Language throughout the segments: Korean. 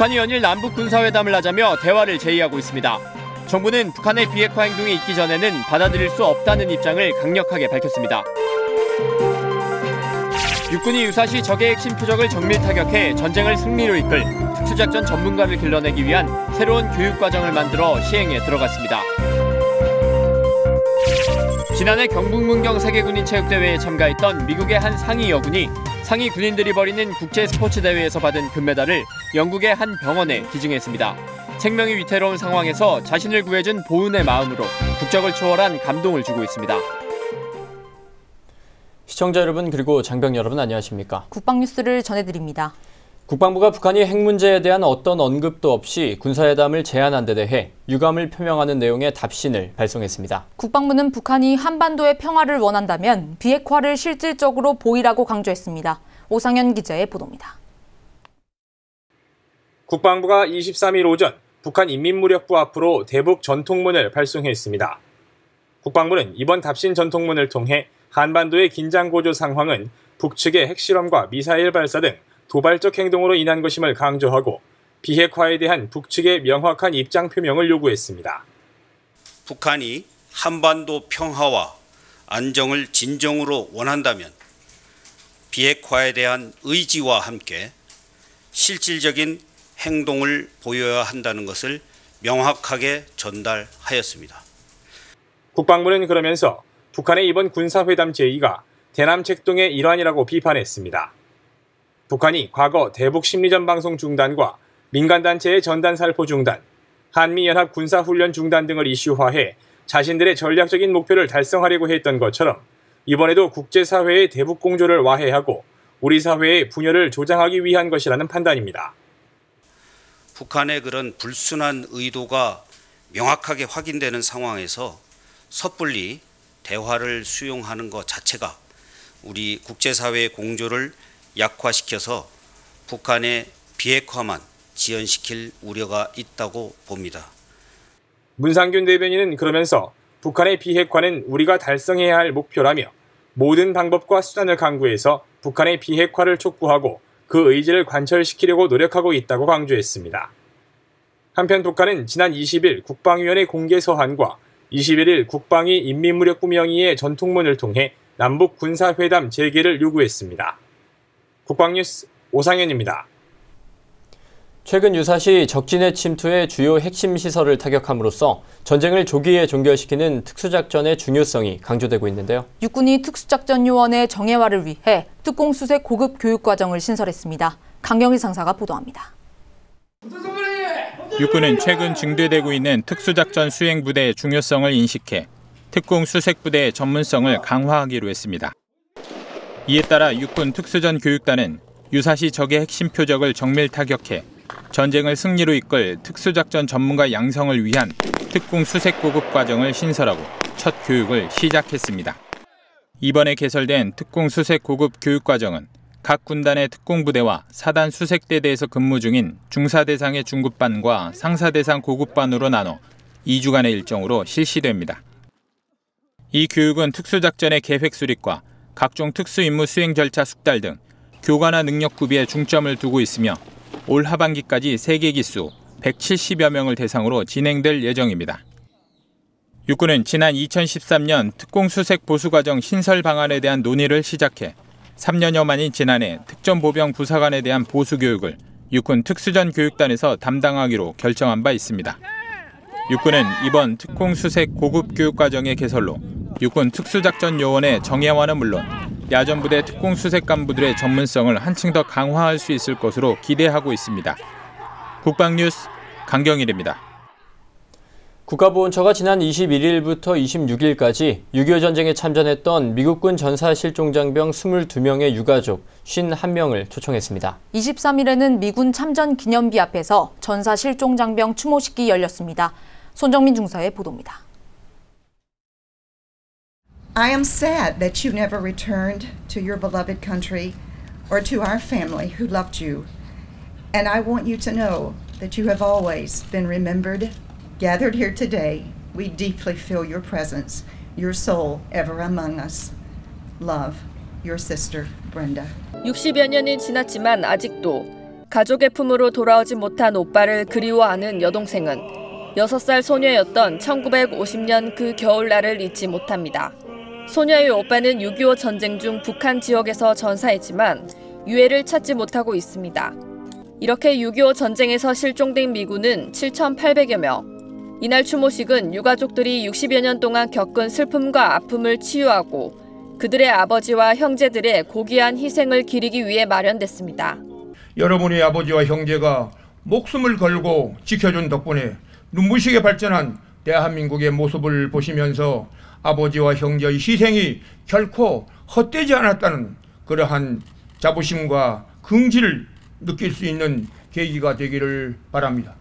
북한이 연일 남북 군사회담을 하자며 대화를 제의하고 있습니다. 정부는 북한의 비핵화 행동이 있기 전에는 받아들일 수 없다는 입장을 강력하게 밝혔습니다. 육군이 유사시 적의 핵심 표적을 정밀 타격해 전쟁을 승리로 이끌 특수작전 전문가를 길러내기 위한 새로운 교육과정을 만들어 시행에 들어갔습니다. 지난해 경북문경 세계군인 체육대회에 참가했던 미국의 한 상위 여군이 상위 군인들이 벌이는 국제 스포츠 대회에서 받은 금메달을 영국의 한 병원에 기증했습니다. 생명이 위태로운 상황에서 자신을 구해준 보은의 마음으로 국적을 초월한 감동을 주고 있습니다. 시청자 여러분 그리고 장병 여러분 안녕하십니까? 국방뉴스를 전해드립니다. 국방부가 북한이 핵 문제에 대한 어떤 언급도 없이 군사회담을 제안한 데 대해 유감을 표명하는 내용의 답신을 발송했습니다. 국방부는 북한이 한반도의 평화를 원한다면 비핵화를 실질적으로 보이라고 강조했습니다. 오상현 기자의 보도입니다. 국방부가 23일 오전 북한 인민무력부 앞으로 대북 전통문을 발송했습니다. 국방부는 이번 답신 전통문을 통해 한반도의 긴장 고조 상황은 북측의 핵실험과 미사일 발사 등 도발적 행동으로 인한 것임을 강조하고 비핵화에 대한 북측의 명확한 입장 표명을 요구했습니다. 북한이 한반도 평화와 안정을 진정으로 원한다면 비핵화에 대한 의지와 함께 실질적인 행동을 보여야 한다는 것을 명확하게 전달하였습니다. 국방부는 그러면서 북한의 이번 군사회담 제의가 대남 책동의 일환이라고 비판했습니다. 북한이 과거 대북 심리전 방송 중단과 민간단체의 전단 살포 중단, 한미연합 군사훈련 중단 등을 이슈화해 자신들의 전략적인 목표를 달성하려고 했던 것처럼 이번에도 국제사회의 대북 공조를 와해하고 우리 사회의 분열을 조장하기 위한 것이라는 판단입니다. 북한의 그런 불순한 의도가 명확하게 확인되는 상황에서 섣불리 대화를 수용하는 것 자체가 우리 국제사회의 공조를 약화시켜서 북한의 비핵화만 지연시킬 우려가 있다고 봅니다. 문상균 대변인은 그러면서 북한의 비핵화는 우리가 달성해야 할 목표라며 모든 방법과 수단을 강구해서 북한의 비핵화를 촉구하고 그 의지를 관철시키려고 노력하고 있다고 강조했습니다. 한편 북한은 지난 20일 국방위원회 공개 서한과 21일 국방위 인민무력부 명의의 전통문을 통해 남북 군사회담 재개를 요구했습니다. 국방뉴스 오상현입니다. 최근 유사시 적진의 침투해 주요 핵심 시설을 타격함으로써 전쟁을 조기에 종결시키는 특수작전의 중요성이 강조되고 있는데요. 육군이 특수작전요원의 정예화를 위해 특공수색 고급 교육과정을 신설했습니다. 강경희 상사가 보도합니다. 육군은 최근 증대되고 있는 특수작전 수행부대의 중요성을 인식해 특공수색부대의 전문성을 강화하기로 했습니다. 이에 따라 육군 특수전 교육단은 유사시 적의 핵심 표적을 정밀 타격해 전쟁을 승리로 이끌 특수작전 전문가 양성을 위한 특공수색 고급 과정을 신설하고 첫 교육을 시작했습니다. 이번에 개설된 특공수색 고급 교육과정은 각 군단의 특공부대와 사단 수색대대에서 근무 중인 중사대상의 중급반과 상사대상 고급반으로 나눠 2주간의 일정으로 실시됩니다. 이 교육은 특수작전의 계획 수립과 각종 특수임무 수행 절차 숙달 등 교관화 능력 구비에 중점을 두고 있으며 올 하반기까지 세계 기수 170여 명을 대상으로 진행될 예정입니다. 육군은 지난 2013년 특공수색 보수과정 신설 방안에 대한 논의를 시작해 3년여 만인 지난해 특전보병 부사관에 대한 보수교육을 육군 특수전 교육단에서 담당하기로 결정한 바 있습니다. 육군은 이번 특공수색 고급 교육과정의 개설로 육군 특수작전 요원의 정예화는 물론 야전부대 특공수색 간부들의 전문성을 한층 더 강화할 수 있을 것으로 기대하고 있습니다. 국방뉴스 강경일입니다. 국가보훈처가 지난 21일부터 26일까지 6.25 전쟁에 참전했던 미국군 전사실종장병 22명의 유가족 51명을 초청했습니다. 23일에는 미군 참전 기념비 앞에서 전사실종장병 추모식이 열렸습니다. 손정민 중사의 보도입니다. I am sad that you never returned to your beloved country or to our family who loved you. And I want you to know that you have always been remembered, Gathered here today, we deeply feel your presence, your soul ever among us. Love, your sister, Brenda. 60여 년이 지났지만 아직도 가족의 품으로 돌아오지 못한 오빠를 그리워하는 여동생은 6살 소녀였던 1950년 그 겨울날을 잊지 못합니다. 소녀의 오빠는 6.25 전쟁 중 북한 지역에서 전사했지만 유해를 찾지 못하고 있습니다. 이렇게 6.25 전쟁에서 실종된 미군은 7,800여 명. 이날 추모식은 유가족들이 60여 년 동안 겪은 슬픔과 아픔을 치유하고 그들의 아버지와 형제들의 고귀한 희생을 기리기 위해 마련됐습니다. 여러분의 아버지와 형제가 목숨을 걸고 지켜준 덕분에 눈부시게 발전한 대한민국의 모습을 보시면서 아버지와 형제의 희생이 결코 헛되지 않았다는 그러한 자부심과 긍지를 느낄 수 있는 계기가 되기를 바랍니다.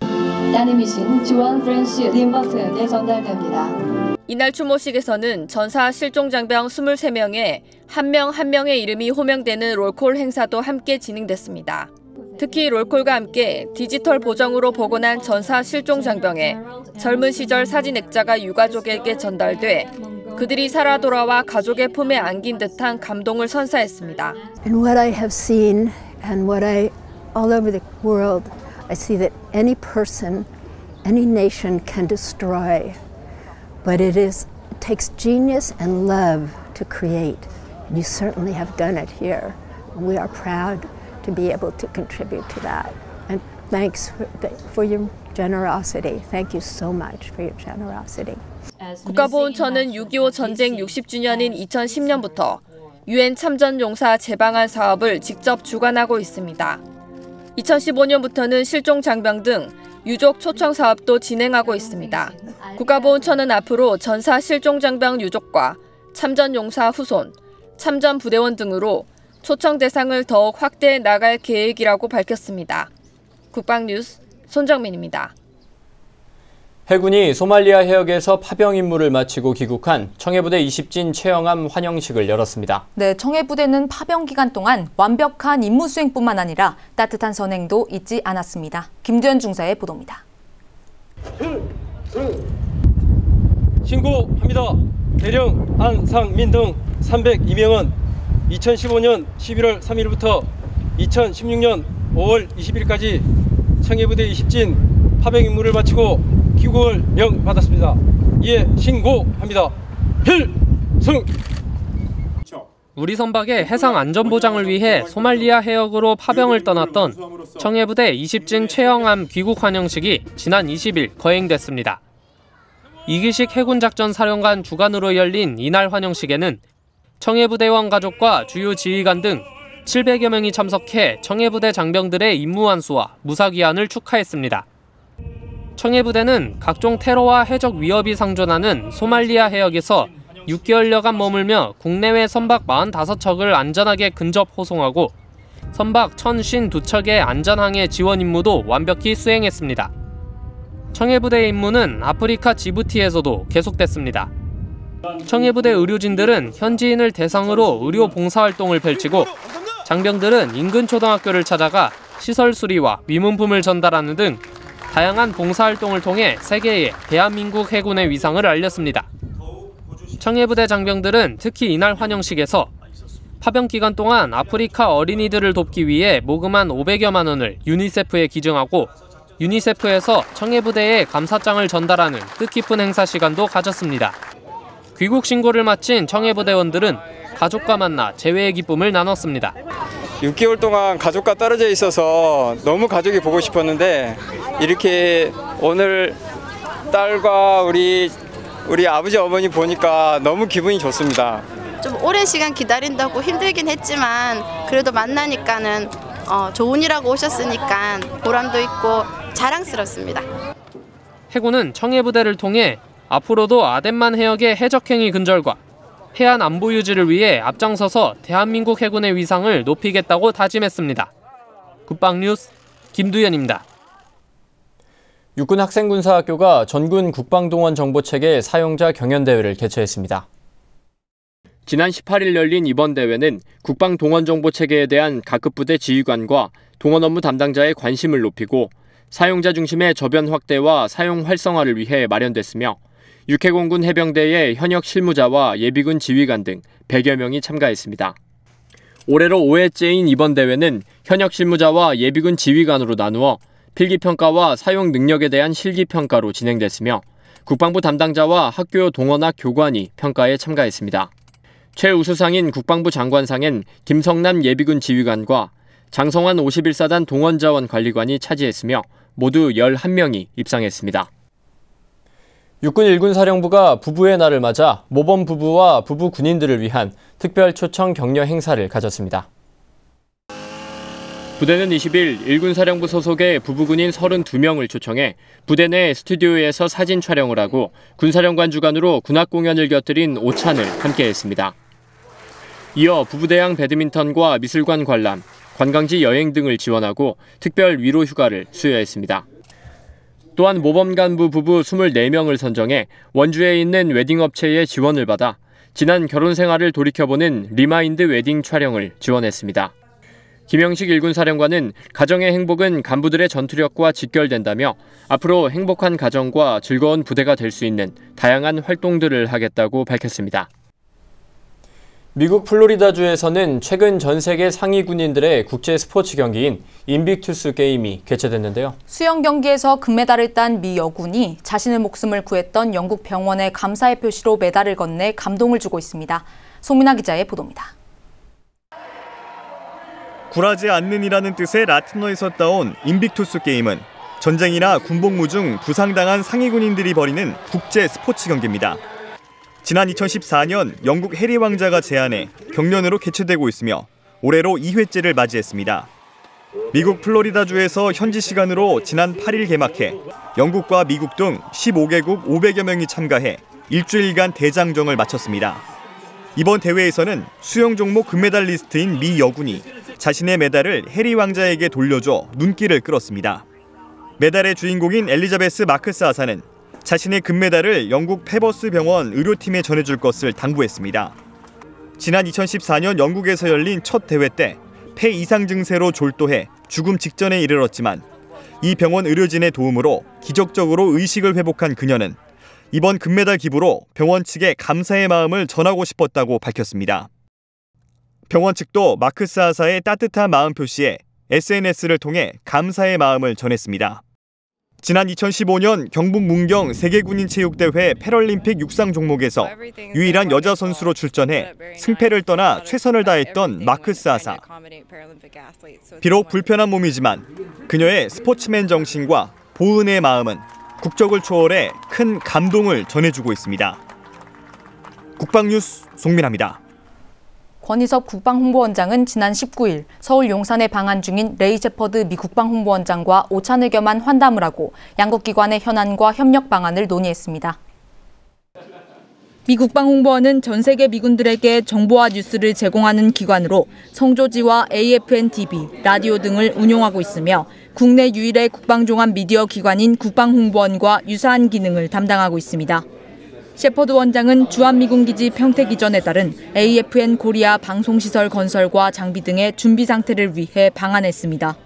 따님이신 주원 프렌시 림버튼에 전달됩니다. 이날 추모식에서는 전사 실종 장병 23명에 한 명 한 명의 이름이 호명되는 롤콜 행사도 함께 진행됐습니다. 특히 롤콜과 함께 디지털 보정으로 복원한 전사 실종 장병의 젊은 시절 사진 액자가 유가족에게 전달돼 그들이 살아 돌아와 가족의 품에 안긴 듯한 감동을 선사했습니다. And what I have seen and what I all over the world, I see that any person, any nation can destroy, but it takes genius and love to create. And you certainly have done it here. And we are proud to be able to contribute to that. And thanks for your generosity. Thank you so much for your generosity. 국가보훈처는 6.25 전쟁 60주년인 2010년부터 유엔 참전용사 재방한 사업을 직접 주관하고 있습니다. 2015년부터는 실종 장병 등 유족 초청 사업도 진행하고 있습니다. 국가보훈처는 앞으로 전사 실종 장병 유족과 참전용사 후손, 참전 부대원 등으로 초청 대상을 더욱 확대해 나갈 계획이라고 밝혔습니다. 국방뉴스 손정민입니다. 해군이 소말리아 해역에서 파병 임무를 마치고 귀국한 청해부대 20진 최영암 환영식을 열었습니다. 네, 청해부대는 파병 기간 동안 완벽한 임무 수행뿐만 아니라 따뜻한 선행도 잊지 않았습니다. 김두현 중사의 보도입니다. 신고합니다. 대령 안상민 등 302명은 2015년 11월 3일부터 2016년 5월 20일까지 청해부대 20진 파병 임무를 마치고 귀국을 명받았습니다. 이에 신고합니다. 필승! 우리 선박의 해상 안전 보장을 위해 소말리아 해역으로 파병을 떠났던 청해부대 20진 최영암 귀국 환영식이 지난 20일 거행됐습니다. 이기식 해군작전 사령관 주관으로 열린 이날 환영식에는 청해부대원 가족과 주요 지휘관 등 700여 명이 참석해 청해부대 장병들의 임무 완수와 무사귀환을 축하했습니다. 청해부대는 각종 테러와 해적 위협이 상존하는 소말리아 해역에서 6개월여간 머물며 국내외 선박 45척을 안전하게 근접 호송하고 선박 1052척의 안전항해 지원 임무도 완벽히 수행했습니다. 청해부대의 임무는 아프리카 지부티에서도 계속됐습니다. 청해부대 의료진들은 현지인을 대상으로 의료 봉사활동을 펼치고 장병들은 인근 초등학교를 찾아가 시설 수리와 위문품을 전달하는 등 다양한 봉사활동을 통해 세계에 대한민국 해군의 위상을 알렸습니다. 청해부대 장병들은 특히 이날 환영식에서 파병 기간 동안 아프리카 어린이들을 돕기 위해 모금한 500여만 원을 유니세프에 기증하고 유니세프에서 청해부대에 감사장을 전달하는 뜻깊은 행사 시간도 가졌습니다. 귀국 신고를 마친 청해부대원들은 가족과 만나 재회의 기쁨을 나눴습니다. 6개월 동안 가족과 떨어져 있어서 너무 가족이 보고 싶었는데 이렇게 오늘 딸과 우리 아버지 어머니 보니까 너무 기분이 좋습니다. 좀 오랜 시간 기다린다고 힘들긴 했지만 그래도 만나니까는 좋은 일하고 오셨으니까 보람도 있고 자랑스럽습니다. 해군은 청해부대를 통해 앞으로도 아덴만 해역의 해적행위 근절과 해안 안보 유지를 위해 앞장서서 대한민국 해군의 위상을 높이겠다고 다짐했습니다. 국방뉴스 김두현입니다. 육군학생군사학교가 전군 국방동원 정보체계 사용자 경연대회를 개최했습니다. 지난 18일 열린 이번 대회는 국방동원 정보체계에 대한 각급 부대 지휘관과 동원 업무 담당자의 관심을 높이고 사용자 중심의 저변 확대와 사용 활성화를 위해 마련됐으며 육해공군 해병대의 현역 실무자와 예비군 지휘관 등 100여 명이 참가했습니다. 올해로 5회째인 이번 대회는 현역 실무자와 예비군 지휘관으로 나누어 필기평가와 사용 능력에 대한 실기평가로 진행됐으며 국방부 담당자와 학교 동원학 교관이 평가에 참가했습니다. 최우수상인 국방부 장관상엔 김성남 예비군 지휘관과 장성환 51사단 동원자원 관리관이 차지했으며 모두 11명이 입상했습니다. 육군 1군 사령부가 부부의 날을 맞아 모범 부부와 부부 군인들을 위한 특별 초청 격려 행사를 가졌습니다. 부대는 20일 1군 사령부 소속의 부부군인 32명을 초청해 부대 내 스튜디오에서 사진 촬영을 하고 군사령관 주관으로 군악 공연을 곁들인 오찬을 함께했습니다. 이어 부부대항 배드민턴과 미술관 관람, 관광지 여행 등을 지원하고 특별 위로 휴가를 수여했습니다. 또한 모범 간부 부부 24명을 선정해 원주에 있는 웨딩 업체의 지원을 받아 지난 결혼 생활을 돌이켜보는 리마인드 웨딩 촬영을 지원했습니다. 김영식 1군 사령관은 가정의 행복은 간부들의 전투력과 직결된다며 앞으로 행복한 가정과 즐거운 부대가 될 수 있는 다양한 활동들을 하겠다고 밝혔습니다. 미국 플로리다주에서는 최근 전 세계 상위 군인들의 국제 스포츠 경기인 인빅투스 게임이 개최됐는데요. 수영 경기에서 금메달을 딴 미 여군이 자신의 목숨을 구했던 영국 병원에 감사의 표시로 메달을 건네 감동을 주고 있습니다. 송민아 기자의 보도입니다. 굴하지 않는이라는 뜻의 라틴어에서 따온 인빅투스 게임은 전쟁이나 군복무 중 부상당한 상위 군인들이 벌이는 국제 스포츠 경기입니다. 지난 2014년 영국 해리 왕자가 제안해 경연으로 개최되고 있으며 올해로 2회째를 맞이했습니다. 미국 플로리다주에서 현지 시간으로 지난 8일 개막해 영국과 미국 등 15개국 500여 명이 참가해 일주일간 대장정을 마쳤습니다. 이번 대회에서는 수영 종목 금메달리스트인 미 여군이 자신의 메달을 해리 왕자에게 돌려줘 눈길을 끌었습니다. 메달의 주인공인 엘리자베스 마크스 아사는 자신의 금메달을 영국 페버스 병원 의료팀에 전해줄 것을 당부했습니다. 지난 2014년 영국에서 열린 첫 대회 때 폐 이상 증세로 졸도해 죽음 직전에 이르렀지만 이 병원 의료진의 도움으로 기적적으로 의식을 회복한 그녀는 이번 금메달 기부로 병원 측에 감사의 마음을 전하고 싶었다고 밝혔습니다. 병원 측도 마크스 아사의 따뜻한 마음 표시에 SNS를 통해 감사의 마음을 전했습니다. 지난 2015년 경북 문경 세계군인체육대회 패럴림픽 육상 종목에서 유일한 여자 선수로 출전해 승패를 떠나 최선을 다했던 마크스 아사. 비록 불편한 몸이지만 그녀의 스포츠맨 정신과 보은의 마음은 국적을 초월해 큰 감동을 전해주고 있습니다. 국방뉴스 송민아입니다. 권희섭 국방홍보원장은 지난 19일 서울 용산에 방한 중인 레이 셰퍼드 미 국방홍보원장과 오찬을 겸한 환담을 하고 양국 기관의 현안과 협력 방안을 논의했습니다. 미 국방홍보원은 전 세계 미군들에게 정보와 뉴스를 제공하는 기관으로 성조지와 AFN-TV, 라디오 등을 운용하고 있으며 국내 유일의 국방종합 미디어 기관인 국방홍보원과 유사한 기능을 담당하고 있습니다. 셰퍼드 원장은 주한미군기지 평택 이전에 따른 AFN 코리아 방송시설 건설과 장비 등의 준비 상태를 위해 방한했습니다.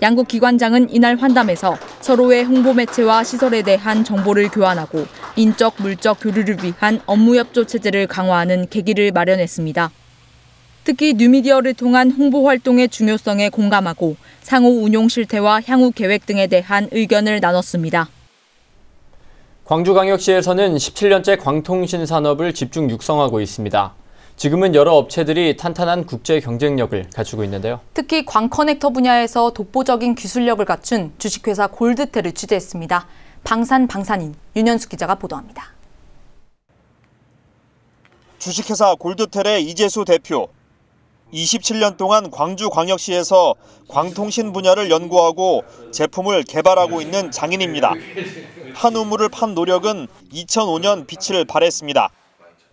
양국 기관장은 이날 환담에서 서로의 홍보 매체와 시설에 대한 정보를 교환하고 인적, 물적 교류를 위한 업무 협조 체제를 강화하는 계기를 마련했습니다. 특히 뉴미디어를 통한 홍보 활동의 중요성에 공감하고 상호 운용 실태와 향후 계획 등에 대한 의견을 나눴습니다. 광주광역시에서는 17년째 광통신 산업을 집중 육성하고 있습니다. 지금은 여러 업체들이 탄탄한 국제 경쟁력을 갖추고 있는데요. 특히 광커넥터 분야에서 독보적인 기술력을 갖춘 주식회사 골드텔을 취재했습니다. 방산인 윤현수 기자가 보도합니다. 주식회사 골드텔의 이재수 대표. 27년 동안 광주광역시에서 광통신 분야를 연구하고 제품을 개발하고 있는 장인입니다. 한 우물을 판 노력은 2005년 빛을 발했습니다.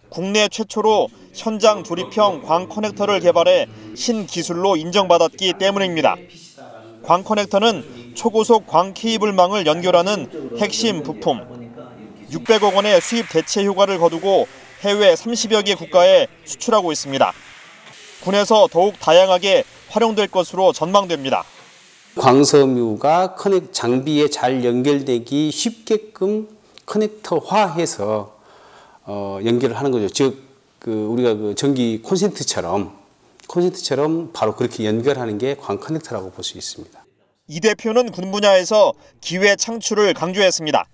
국내 최초로 현장 조립형 광 커넥터를 개발해 신기술로 인정받았기 때문입니다. 광 커넥터는 초고속 광 케이블망을 연결하는 핵심 부품. 600억 원의 수입 대체 효과를 거두고 해외 30여 개 국가에 수출하고 있습니다. 군에서 더욱 다양하게 활용될 것으로 전망됩니다. 광섬유가 장비에 잘 연결되기 쉽게끔 커넥터화해서 연결을 하는 거죠. 즉 우리가 전기 콘센트처럼 바로 그렇게 연결하는 게 광 커넥터라고 볼 수 있습니다. 이 대표는 군 분야에서 기회 창출을 강조했습니다.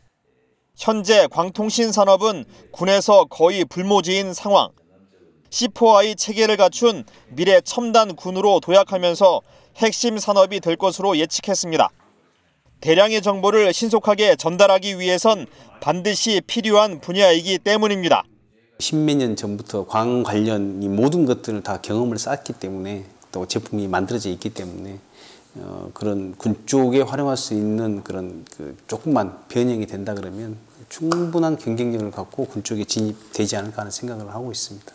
현재 광통신 산업은 군에서 거의 불모지인 상황. C4I 체계를 갖춘 미래 첨단 군으로 도약하면서 핵심 산업이 될 것으로 예측했습니다. 대량의 정보를 신속하게 전달하기 위해선 반드시 필요한 분야이기 때문입니다. 십몇 년 전부터 광 관련 이 모든 것들을 다 경험을 쌓았기 때문에 또 제품이 만들어져 있기 때문에 그런 군 쪽에 활용할 수 있는 그런 조금만 변형이 된다 그러면 충분한 경쟁력을 갖고 군 쪽에 진입되지 않을까 하는 생각을 하고 있습니다.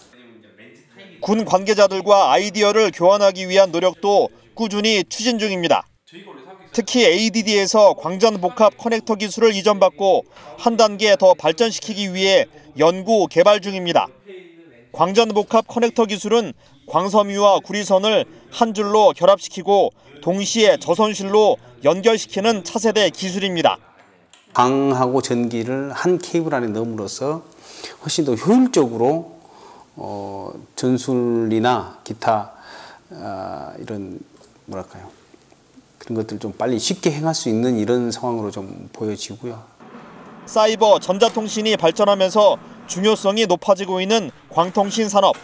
군 관계자들과 아이디어를 교환하기 위한 노력도 꾸준히 추진 중입니다. 특히 ADD에서 광전복합 커넥터 기술을 이전받고 한 단계 더 발전시키기 위해 연구 개발 중입니다. 광전복합 커넥터 기술은 광섬유와 구리선을 한 줄로 결합시키고 동시에 저손실로 연결시키는 차세대 기술입니다. 광하고 전기를 한 케이블 안에 넣음으로써 훨씬 더 효율적으로 전술이나 기타 이런 그런 것들 좀 빨리 쉽게 행할 수 있는 이런 상황으로 좀 보여지고요. 사이버 전자통신이 발전하면서 중요성이 높아지고 있는 광통신 산업.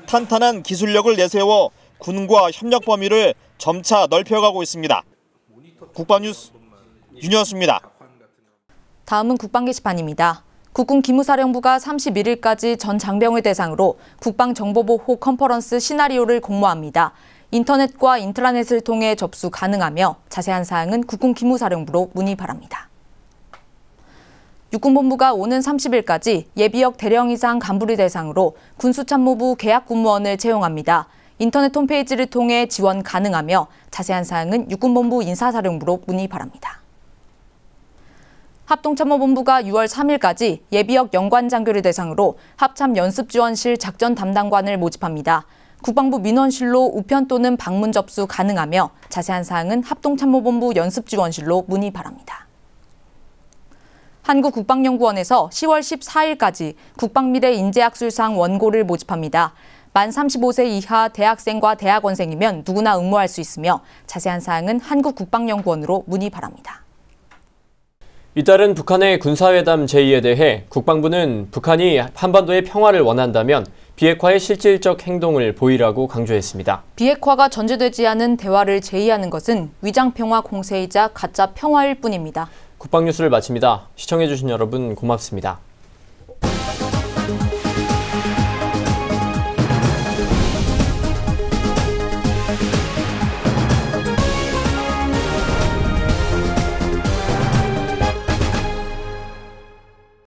탄탄한 기술력을 내세워 군과 협력 범위를 점차 넓혀가고 있습니다. 국방뉴스 윤현수입니다. 다음은 국방 게시판입니다. 국군 기무사령부가 31일까지 전 장병을 대상으로 국방정보보호 컨퍼런스 시나리오를 공모합니다. 인터넷과 인트라넷을 통해 접수 가능하며 자세한 사항은 국군 기무사령부로 문의 바랍니다. 육군본부가 오는 30일까지 예비역 대령 이상 간부를 대상으로 군수참모부 계약 군무원을 채용합니다. 인터넷 홈페이지를 통해 지원 가능하며 자세한 사항은 육군본부 인사사령부로 문의 바랍니다. 합동참모본부가 6월 3일까지 예비역 연관장교를 대상으로 합참연습지원실 작전 담당관을 모집합니다. 국방부 민원실로 우편 또는 방문 접수 가능하며 자세한 사항은 합동참모본부 연습지원실로 문의 바랍니다. 한국국방연구원에서 10월 14일까지 국방미래 인재학술상 원고를 모집합니다. 만 35세 이하 대학생과 대학원생이면 누구나 응모할 수 있으며 자세한 사항은 한국국방연구원으로 문의 바랍니다. 잇따른 북한의 군사회담 제의에 대해 국방부는 북한이 한반도의 평화를 원한다면 비핵화의 실질적 행동을 보이라고 강조했습니다. 비핵화가 전제되지 않은 대화를 제의하는 것은 위장평화 공세이자 가짜 평화일 뿐입니다. 국방뉴스를 마칩니다. 시청해주신 여러분 고맙습니다.